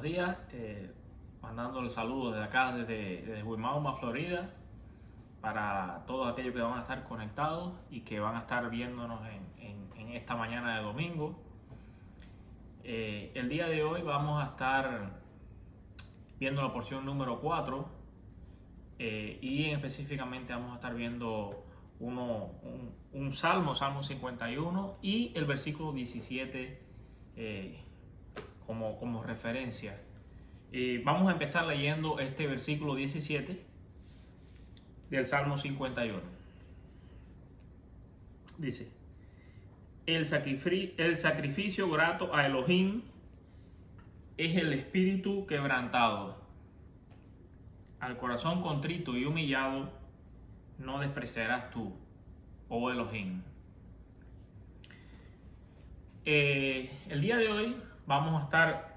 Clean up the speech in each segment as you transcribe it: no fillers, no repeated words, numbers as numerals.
días. Mandándole saludos desde acá, desde Wimauma, Florida, para todos aquellos que van a estar conectados y que van a estar viéndonos en esta mañana de domingo. El día de hoy vamos a estar viendo la porción número 4 y específicamente vamos a estar viendo un Salmo 51 y el versículo 17 como referencia. Vamos a empezar leyendo este versículo 17 del Salmo 51. Dice: el sacrificio grato a Elohim es el espíritu quebrantado. Al corazón contrito y humillado no despreciarás tú, oh Elohim. El día de hoy vamos a estar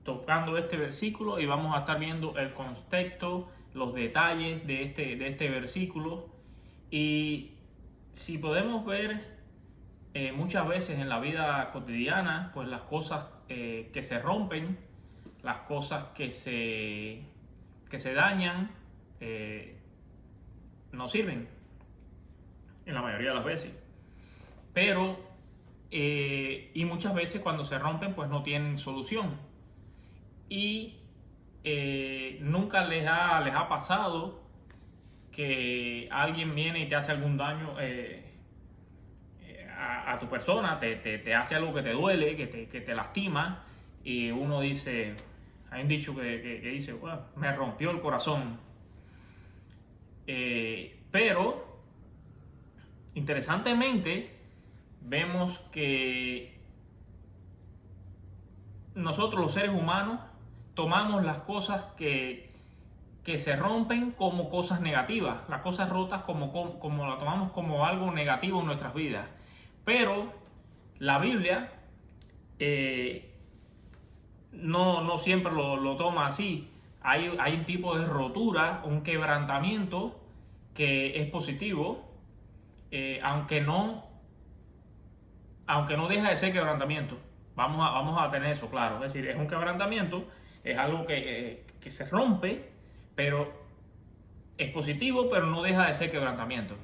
tocando este versículo y vamos a estar viendo el contexto, los detalles de este versículo. Y si podemos ver muchas veces en la vida cotidiana, pues las cosas que se rompen, las cosas que se dañan, no sirven en la mayoría de las veces. Pero y muchas veces cuando se rompen pues no tienen solución. Y nunca les ha pasado que alguien viene y te hace algún daño a tu persona, te hace algo que te duele, que te lastima, y uno dice, hay un dicho que dice, bueno, me rompió el corazón. Pero interesantemente vemos que nosotros los seres humanos tomamos las cosas que se rompen como cosas negativas, las cosas rotas como las tomamos como algo negativo en nuestras vidas. Pero la Biblia no siempre lo toma así. Hay un tipo de rotura, un quebrantamiento que es positivo, aunque no deja de ser quebrantamiento. Vamos a tener eso claro. Es decir, es un quebrantamiento, es algo que se rompe, pero es positivo, pero no deja de ser quebrantamiento.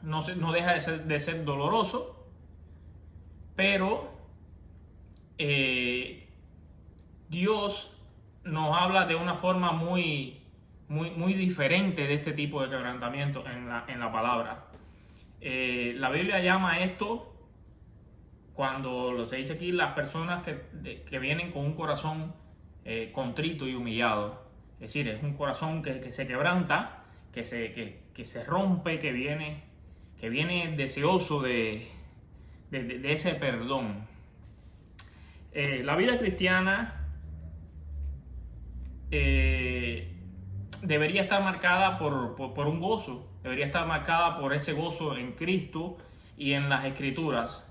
No deja de ser doloroso, pero Dios nos habla de una forma muy diferente de este tipo de quebrantamiento en la palabra. La Biblia llama a esto, cuando se dice aquí, las personas que vienen con un corazón contrito y humillado. Es decir, es un corazón que se quebranta, que se rompe, que viene deseoso de ese perdón. La vida cristiana debería estar marcada por un gozo, debería estar marcada por ese gozo en Cristo y en las Escrituras.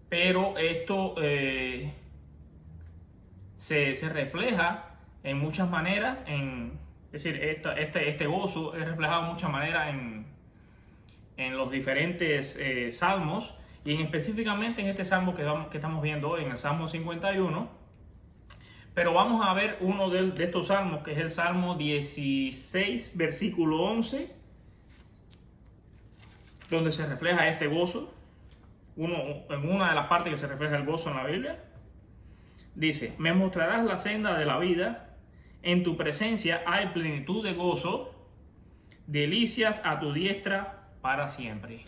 Pero esto se refleja en muchas maneras, es decir, este gozo es reflejado de muchas maneras en los diferentes salmos, y específicamente en este salmo que estamos viendo hoy, en el Salmo 51. Pero vamos a ver uno de estos salmos, que es el Salmo 16, versículo 11, donde se refleja este gozo. En una de las partes que se refleja el gozo en la Biblia, dice: me mostrarás la senda de la vida, en tu presencia hay plenitud de gozo, delicias a tu diestra para siempre.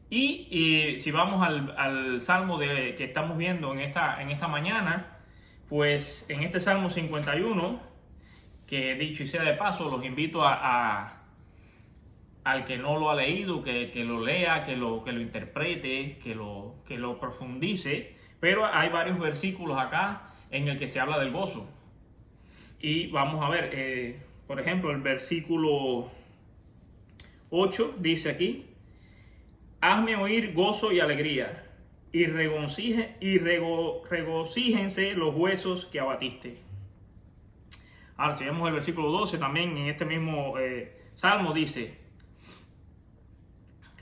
Y si vamos al salmo que estamos viendo en esta mañana, pues en este Salmo 51, que dicho y sea de paso, los invito al que no lo ha leído, que lo lea, que lo interprete, que lo profundice. Pero hay varios versículos acá en el que se habla del gozo. Y vamos a ver, por ejemplo, el versículo 8 dice aquí: hazme oír gozo y alegría, y regocíjense los huesos que abatiste. Ahora, si vemos el versículo 12, también en este mismo salmo dice: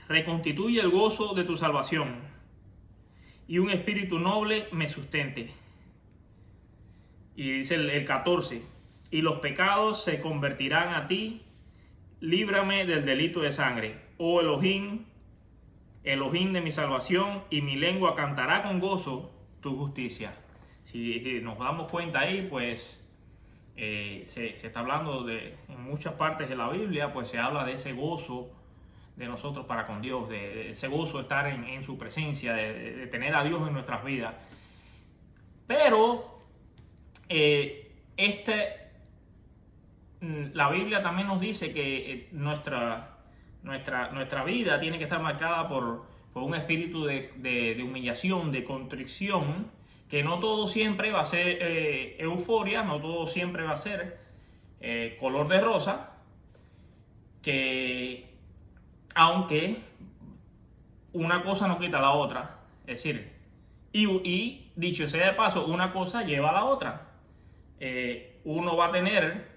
reconstituye el gozo de tu salvación, y un espíritu noble me sustente. Y dice el 14, y los pecados se convertirán a ti, líbrame del delito de sangre, oh Elohim, Elohim de mi salvación, y mi lengua cantará con gozo tu justicia. Si nos damos cuenta ahí, pues se está hablando en muchas partes de la Biblia, pues se habla de ese gozo de nosotros para con Dios, de ese gozo de estar en su presencia, de tener a Dios en nuestras vidas. Pero la Biblia también nos dice que nuestra vida tiene que estar marcada por un espíritu de humillación, de contrición, que no todo siempre va a ser euforia, no todo siempre va a ser color de rosa, que aunque una cosa no quita la otra, es decir, y dicho sea de paso, una cosa lleva a la otra. Uno va a tener,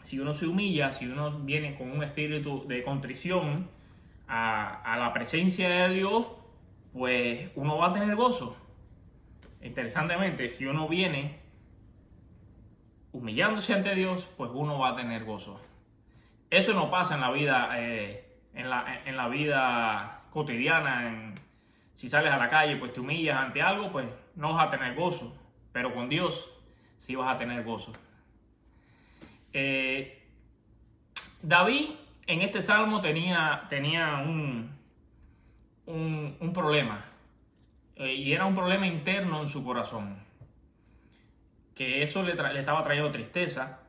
si uno se humilla, si uno viene con un espíritu de contrición a la presencia de Dios, pues uno va a tener gozo. Interesantemente, si uno viene humillándose ante Dios, pues uno va a tener gozo. Eso no pasa en la vida, en la vida cotidiana. Si sales a la calle, pues te humillas ante algo, pues no vas a tener gozo. Pero con Dios sí vas a tener gozo. David en este salmo tenía un problema. Y era un problema interno en su corazón, que eso le estaba trayendo tristeza,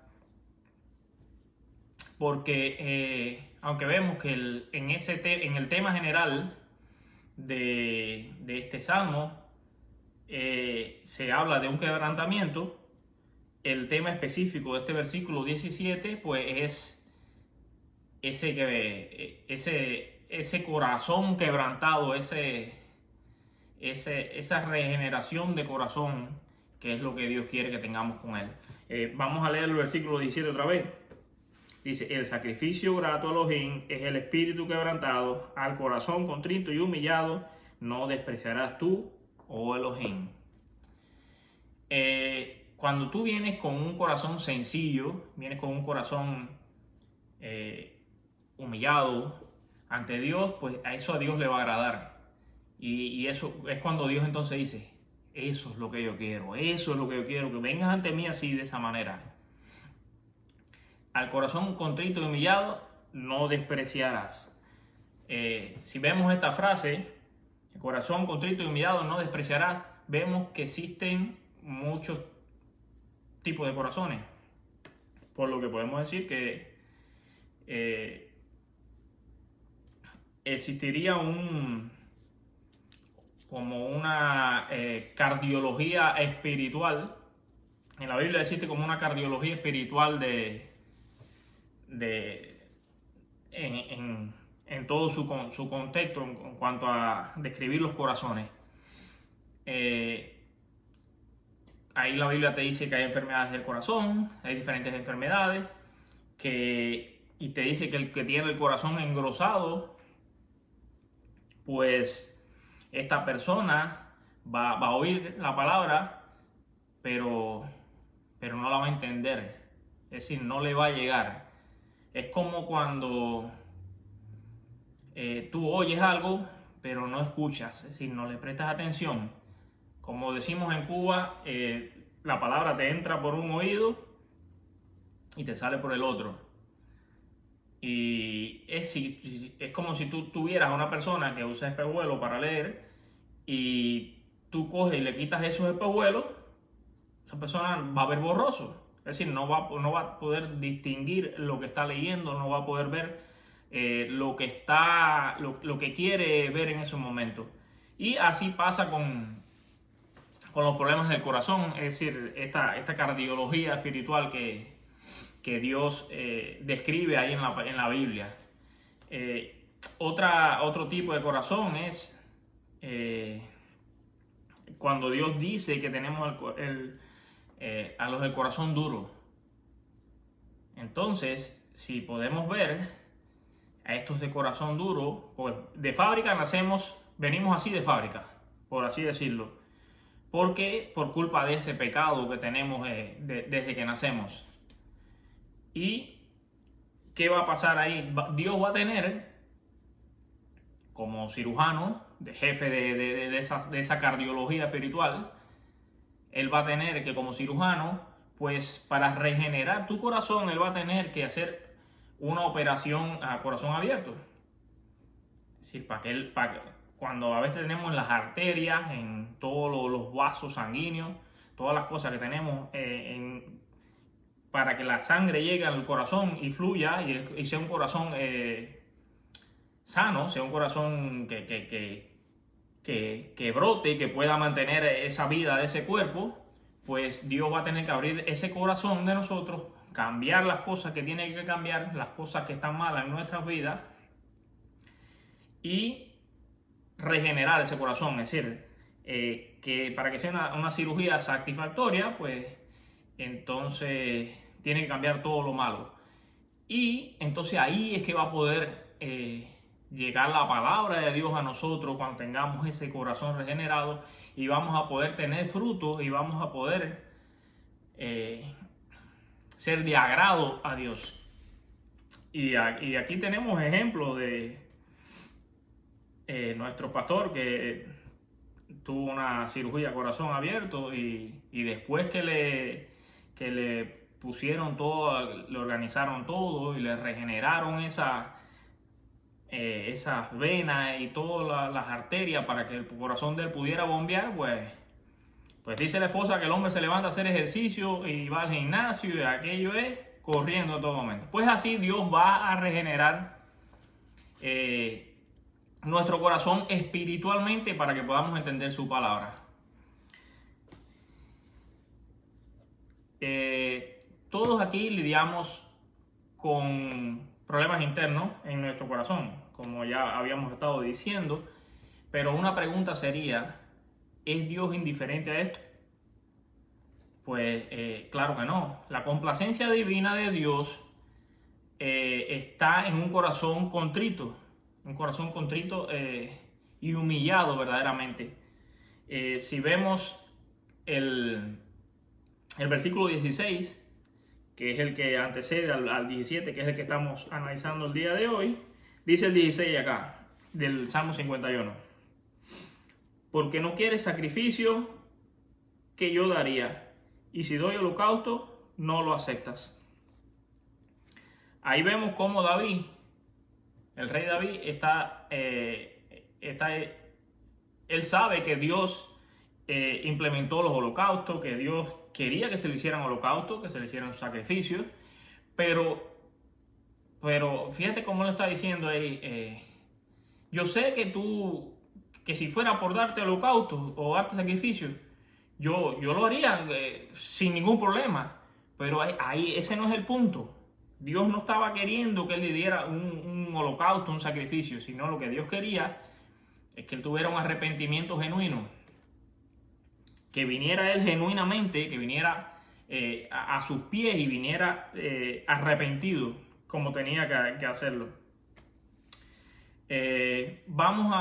porque aunque vemos que en el tema general de este salmo se habla de un quebrantamiento, el tema específico de este versículo 17 pues es ese corazón quebrantado, esa regeneración de corazón, que es lo que Dios quiere que tengamos con Él. Vamos a leer el versículo 17 otra vez. Dice, el sacrificio grato a Elohim es el espíritu quebrantado, al corazón contrito y humillado no despreciarás tú, oh Elohim. Cuando tú vienes con un corazón sencillo, vienes con un corazón humillado ante Dios, pues a Dios le va a agradar. Y eso es cuando Dios entonces dice, eso es lo que yo quiero, que vengas ante mí así, de esa manera. Al corazón contrito y humillado no despreciarás. Si vemos esta frase, el corazón contrito y humillado no despreciarás, vemos que existen muchos tipos de corazones. Por lo que podemos decir que existiría como una cardiología espiritual. En la Biblia existe como una cardiología espiritual en todo su contexto en cuanto a describir los corazones. Ahí la Biblia te dice que hay enfermedades del corazón, hay diferentes enfermedades, y te dice que el que tiene el corazón engrosado, pues esta persona va a oír la palabra, pero no la va a entender. Es decir, no le va a llegar. Es como cuando tú oyes algo, pero no escuchas, es decir, no le prestas atención. Como decimos en Cuba, la palabra te entra por un oído y te sale por el otro. Y es como si tú tuvieras a una persona que usa espejuelos para leer y tú coges y le quitas esos espejuelos, esa persona va a ver borroso. Es decir, no va a poder distinguir lo que está leyendo, no va a poder ver lo que quiere ver en ese momento. Y así pasa con los problemas del corazón, es decir, esta cardiología espiritual que Dios describe ahí en la Biblia. Otro tipo de corazón es cuando Dios dice que tenemos a los del corazón duro. Entonces, si podemos ver a estos de corazón duro, pues de fábrica venimos así de fábrica, por así decirlo. porque por culpa de ese pecado que tenemos desde que nacemos. ¿Y qué va a pasar ahí? Dios va a tener, como cirujano, de jefe de esa cardiología espiritual, Él va a tener que, como cirujano, pues para regenerar tu corazón, Él va a tener que hacer una operación a corazón abierto. Es decir, cuando a veces tenemos las arterias, en todos los vasos sanguíneos, todas las cosas que tenemos para que la sangre llegue al corazón y fluya y sea un corazón sano, sea un corazón que brote y que pueda mantener esa vida de ese cuerpo, pues Dios va a tener que abrir ese corazón de nosotros, cambiar las cosas que tiene que cambiar, las cosas que están malas en nuestras vidas y regenerar ese corazón. Es decir, que para que sea una cirugía satisfactoria, pues entonces tiene que cambiar todo lo malo. Y entonces ahí es que va a poder llegar la palabra de Dios a nosotros cuando tengamos ese corazón regenerado, y vamos a poder tener frutos y vamos a poder ser de agrado a Dios. Y aquí tenemos ejemplos de nuestro pastor que tuvo una cirugía a corazón abierto y después que le pusieron todo, le organizaron todo y le regeneraron esas venas y todas las arterias para que el corazón de él pudiera bombear, pues dice la esposa que el hombre se levanta a hacer ejercicio y va al gimnasio y aquello es corriendo a todo momento. Pues así Dios va a regenerar nuestro corazón espiritualmente para que podamos entender su palabra. Todos aquí lidiamos con problemas internos en nuestro corazón, como ya habíamos estado diciendo, pero una pregunta sería, ¿es Dios indiferente a esto? Pues claro que no. La complacencia divina de Dios está en un corazón contrito y humillado verdaderamente. Si vemos el versículo 16, que es el que antecede al 17, que es el que estamos analizando el día de hoy, dice el 16 acá, del Salmo 51. Porque no quieres sacrificio que yo daría, y si doy holocausto, no lo aceptas. Ahí vemos cómo David, el rey David, él sabe que Dios implementó los holocaustos, que Dios quería que se le hicieran holocaustos, que se le hicieran sacrificios, pero fíjate cómo él está diciendo ahí, yo sé que si fuera por darte holocaustos o darte sacrificios, yo lo haría sin ningún problema, pero ahí ese no es el punto. Dios no estaba queriendo que él le diera un holocausto, un sacrificio, sino lo que Dios quería es que él tuviera un arrepentimiento genuino, que viniera él genuinamente, que viniera a sus pies y viniera arrepentido como tenía que hacerlo. Vamos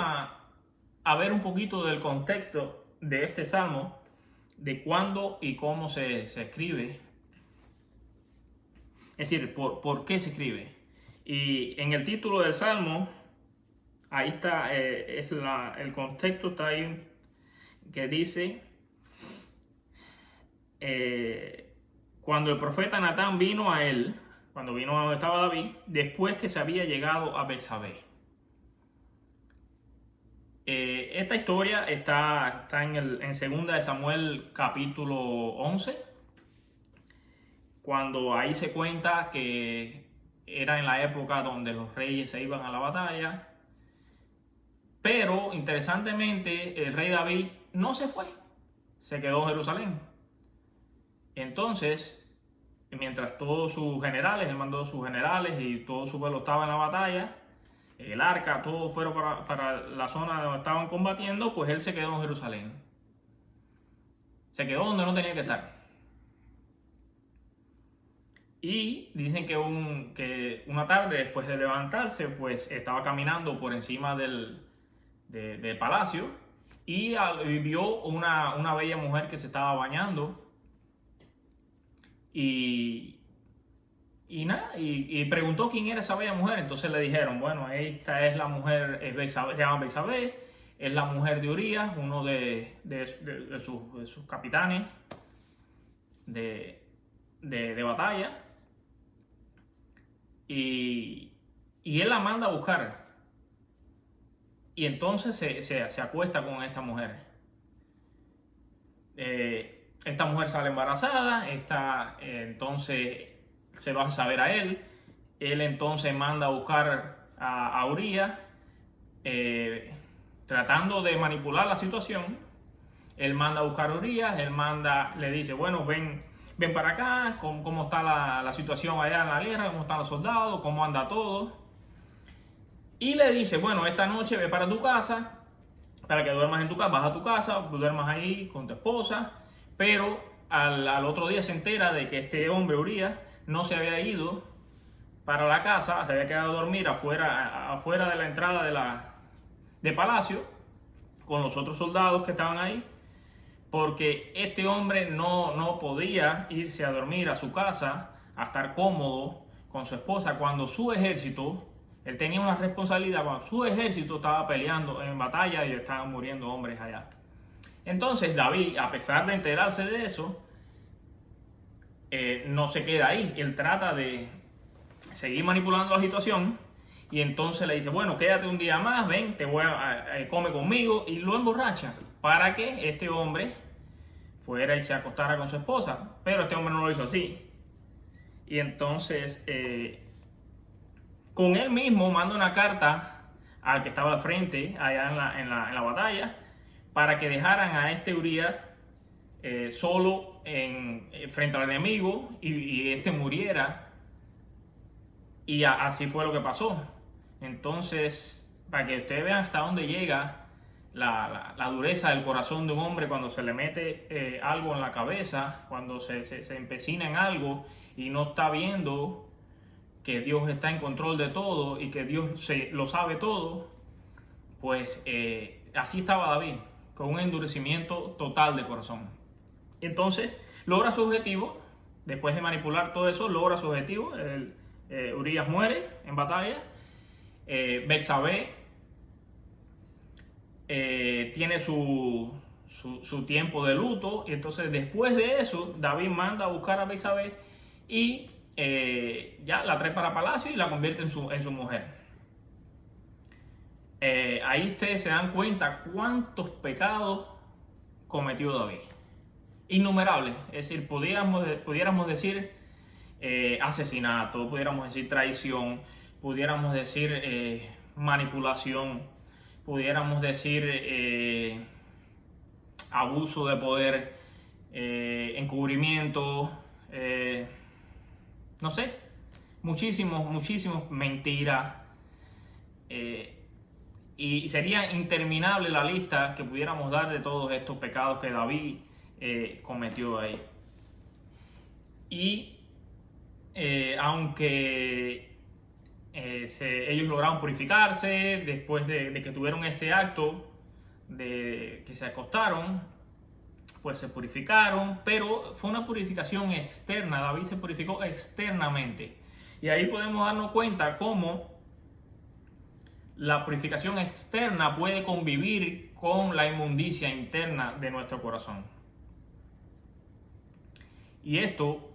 a ver un poquito del contexto de este salmo, de cuándo y cómo se escribe. Es decir, por qué se escribe. Y en el título del salmo, ahí está, el contexto está ahí, que dice, cuando el profeta Natán vino a él, cuando vino a donde estaba David, después que se había llegado a Betsabé. Esta historia está en 2 de Samuel capítulo 11, cuando ahí se cuenta que era en la época donde los reyes se iban a la batalla, pero interesantemente el rey David no se fue, se quedó en Jerusalén. Entonces, mientras todos sus generales, él mandó sus generales y todo su pueblo estaba en la batalla, el arca, todos fueron para la zona donde estaban combatiendo, pues él se quedó en Jerusalén. Se quedó donde no tenía que estar. Y dicen que una tarde, después de levantarse, pues estaba caminando por encima del palacio y vio una bella mujer que se estaba bañando y nada, y preguntó quién era esa bella mujer. Entonces le dijeron, bueno, esta es la mujer, se llama Betsabé, es la mujer de Urías, uno de sus capitanes de batalla. Y él la manda a buscar. Y entonces se acuesta con esta mujer. Esta mujer sale embarazada, entonces se lo hace saber a él. Él entonces manda a buscar a Urías, tratando de manipular la situación. Él manda a buscar a Urías, le dice, bueno, ven para acá, cómo está la situación allá en la guerra, cómo están los soldados, cómo anda todo. Y le dice, bueno, esta noche ve para tu casa, para que duermas en tu casa, vas a tu casa, duermas ahí con tu esposa, pero al otro día se entera de que este hombre, Urías, no se había ido para la casa, se había quedado a dormir afuera de la entrada de palacio, con los otros soldados que estaban ahí, porque este hombre no podía irse a dormir a su casa, a estar cómodo con su esposa, cuando su ejército, él tenía una responsabilidad, cuando su ejército estaba peleando en batalla y estaban muriendo hombres allá. Entonces David, a pesar de enterarse de eso, no se queda ahí. Él trata de seguir manipulando la situación y entonces le dice, bueno, quédate un día más, ven, come conmigo, y lo emborracha para que este hombre fuera y se acostara con su esposa. Pero este hombre no lo hizo así. Y entonces con él mismo manda una carta al que estaba al frente allá en la batalla, para que dejaran a este Urías solo frente al enemigo y este muriera. Y así fue lo que pasó. Entonces, para que ustedes vean hasta dónde llega la dureza del corazón de un hombre cuando se le mete algo en la cabeza, cuando se empecina en algo y no está viendo que Dios está en control de todo y que Dios lo sabe todo. Pues así estaba David, con un endurecimiento total de corazón. Entonces logra su objetivo, después de manipular todo eso, logra su objetivo. Urías muere en batalla. Betsabé tiene su tiempo de luto, y entonces después de eso David manda a buscar a Betsabé y ya la trae para palacio y la convierte en su mujer. Ahí ustedes se dan cuenta cuántos pecados cometió David. Innumerables. Es decir, pudiéramos decir asesinato, pudiéramos decir traición, pudiéramos decir manipulación, pudiéramos decir abuso de poder, encubrimiento, no sé, muchísimos mentiras. Y sería interminable la lista que pudiéramos dar de todos estos pecados que David cometió ahí. Y aunque ellos lograron purificarse después de que tuvieron ese acto de que se acostaron, pues se purificaron, pero fue una purificación externa. David se purificó externamente, y ahí podemos darnos cuenta cómo la purificación externa puede convivir con la inmundicia interna de nuestro corazón. Y esto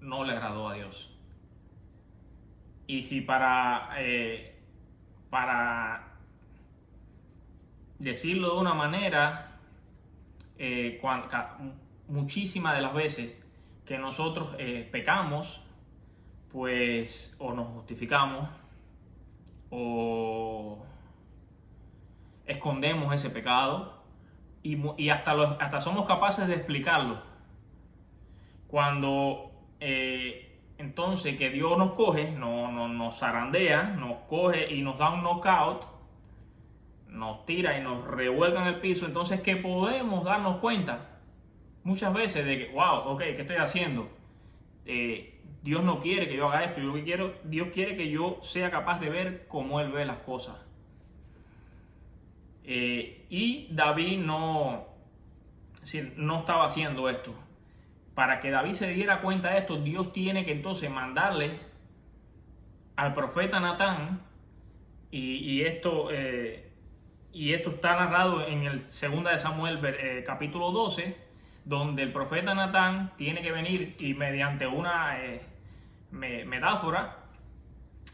no le agradó a Dios. Y si para decirlo de una manera, muchísimas de las veces que nosotros pecamos, pues o nos justificamos o escondemos ese pecado, y hasta somos capaces de explicarlo. Cuando entonces que Dios nos coge, nos zarandea, nos coge y nos da un knockout, nos tira y nos revuelca en el piso, entonces que podemos darnos cuenta muchas veces de que, wow, ok, ¿qué estoy haciendo? Dios no quiere que yo haga esto. Dios quiere que yo sea capaz de ver cómo Él ve las cosas. Y David no estaba haciendo esto. Para que David se diera cuenta de esto, Dios tiene que entonces mandarle al profeta Natán, y esto está narrado en el 2 de Samuel capítulo 12, donde el profeta Natán tiene que venir y mediante una metáfora,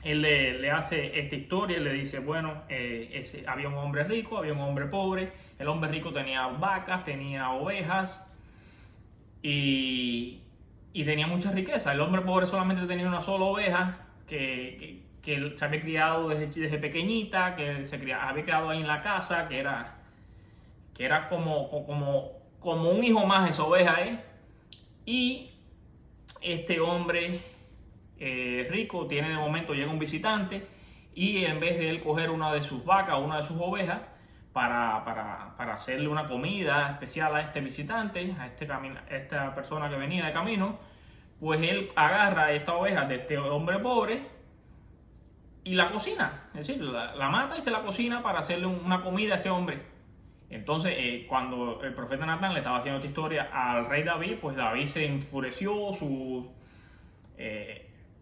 él le hace esta historia y le dice, bueno, había un hombre rico, había un hombre pobre. El hombre rico tenía vacas, tenía ovejas y tenía mucha riqueza. El hombre pobre solamente tenía una sola oveja que se había criado desde pequeñita, que había criado ahí en la casa, que era como un hijo más esa oveja, Y este hombre rico tiene, de momento llega un visitante, y en vez de él coger una de sus vacas o una de sus ovejas para hacerle una comida especial a este visitante, a esta persona que venía de camino, pues él agarra esta oveja de este hombre pobre y la cocina, es decir, la mata y se la cocina para hacerle una comida a este hombre. Entonces, cuando el profeta Natán le estaba haciendo esta historia al rey David, pues David se enfureció,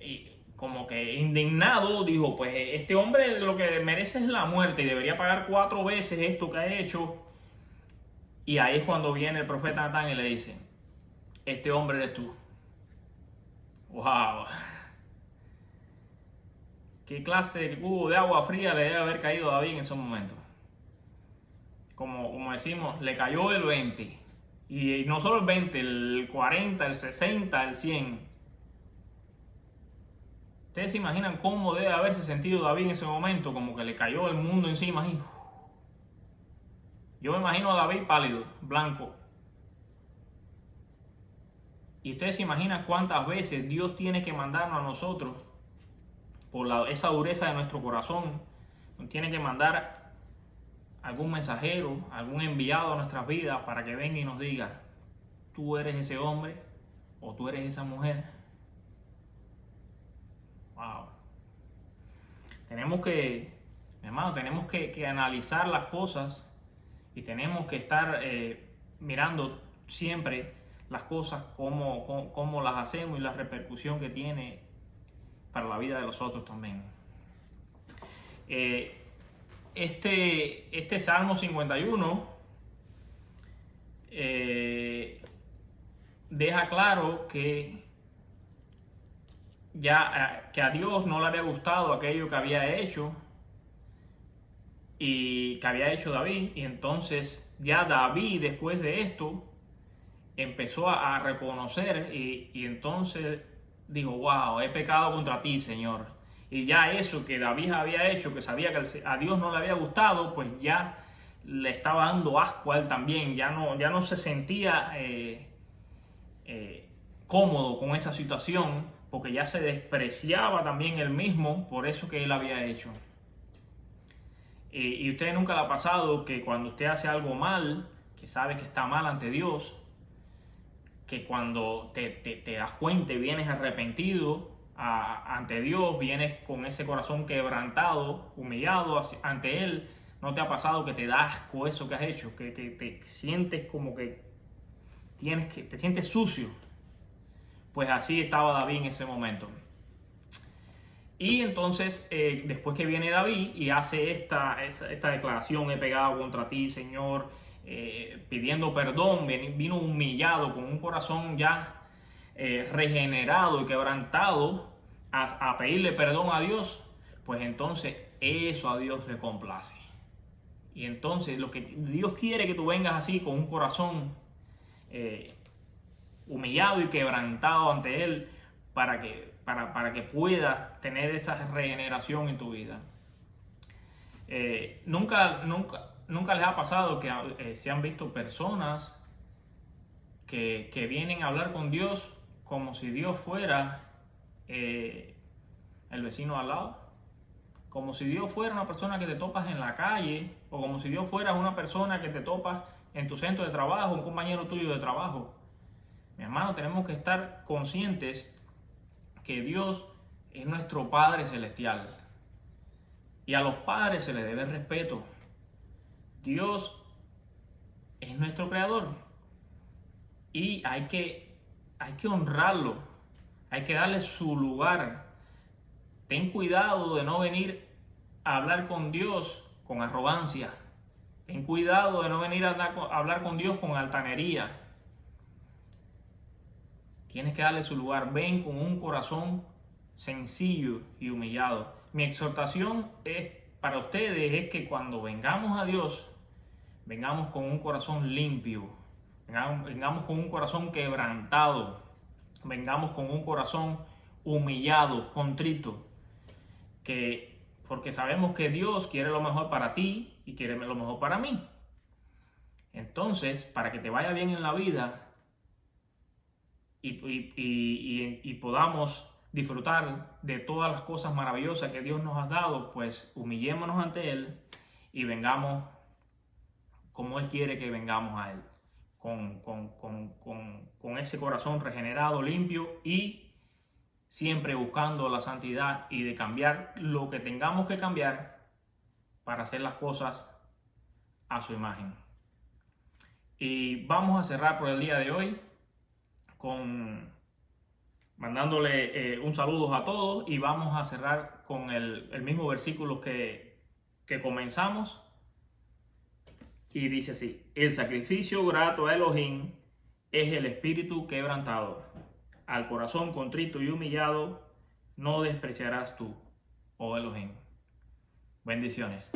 y como que indignado, dijo, pues este hombre lo que merece es la muerte y debería pagar 4 veces esto que ha hecho. Y ahí es cuando viene el profeta Natán y le dice, este hombre eres tú. ¡Wow! ¿Qué clase de cubo de agua fría le debe haber caído a David en esos momentos? Como decimos, le cayó el 20. Y no solo el 20, el 40, el 60, el 100. ¿Ustedes se imaginan cómo debe haberse sentido David en ese momento? Como que le cayó el mundo encima. Yo me imagino a David pálido, blanco. Y ustedes se imaginan cuántas veces Dios tiene que mandarnos a nosotros por esa dureza de nuestro corazón. Nos tiene que mandar algún mensajero, algún enviado a nuestras vidas para que venga y nos diga, tú eres ese hombre o tú eres esa mujer. Wow. Tenemos que analizar las cosas y tenemos que estar mirando siempre las cosas, cómo las hacemos y la repercusión que tiene para la vida de los otros también. Este Salmo 51 deja claro que que a Dios no le había gustado aquello que había hecho y que había hecho David, y entonces ya David, después de esto, empezó a reconocer y entonces dijo, wow, he pecado contra ti, Señor. Y ya eso que David había hecho, que sabía que a Dios no le había gustado, pues ya le estaba dando asco a él también. Ya no se sentía cómodo con esa situación, porque ya se despreciaba también él mismo por eso que él había hecho. Y usted nunca le ha pasado que cuando usted hace algo mal, que sabe que está mal ante Dios, que cuando te das cuenta y vienes arrepentido ante Dios, vienes con ese corazón quebrantado, humillado ante Él, ¿no te ha pasado que te da asco eso que has hecho? Que te sientes como que te sientes sucio. Pues así estaba David en ese momento. Y entonces, después que viene David y hace esta declaración, he pecado contra ti, Señor, pidiendo perdón, vino humillado, con un corazón ya regenerado y quebrantado, a pedirle perdón a Dios, pues entonces eso a Dios le complace. Y entonces lo que Dios quiere que tú vengas así, con un corazón humillado y quebrantado ante Él, para que puedas tener esa regeneración en tu vida. Nunca les ha pasado que se han visto personas que vienen a hablar con Dios como si Dios fuera el vecino al lado, como si Dios fuera una persona que te topas en la calle, o como si Dios fuera una persona que te topas en tu centro de trabajo, un compañero tuyo de trabajo. Mi hermano, tenemos que estar conscientes que Dios es nuestro Padre Celestial, y a los padres se les debe respeto. Dios es nuestro creador y hay que honrarlo, hay que darle su lugar. Ten cuidado de no venir a hablar con Dios con arrogancia. Ten cuidado de no venir a hablar con Dios con altanería. Tienes que darle su lugar. Ven con un corazón sencillo y humillado. Mi exhortación para ustedes es que cuando vengamos a Dios, vengamos con un corazón limpio, vengamos con un corazón quebrantado, vengamos con un corazón humillado, contrito, porque sabemos que Dios quiere lo mejor para ti y quiere lo mejor para mí. Entonces, para que te vaya bien en la vida y podamos disfrutar de todas las cosas maravillosas que Dios nos ha dado, pues humillémonos ante Él y vengamos como Él quiere que vengamos a Él, con ese corazón regenerado, limpio y siempre buscando la santidad y de cambiar lo que tengamos que cambiar para hacer las cosas a su imagen. Y vamos a cerrar por el día de hoy mandándole un saludo a todos y vamos a cerrar con el mismo versículo que comenzamos. Y dice así: el sacrificio grato a Elohim es el espíritu quebrantado. Al corazón contrito y humillado no despreciarás tú, oh Elohim. Bendiciones.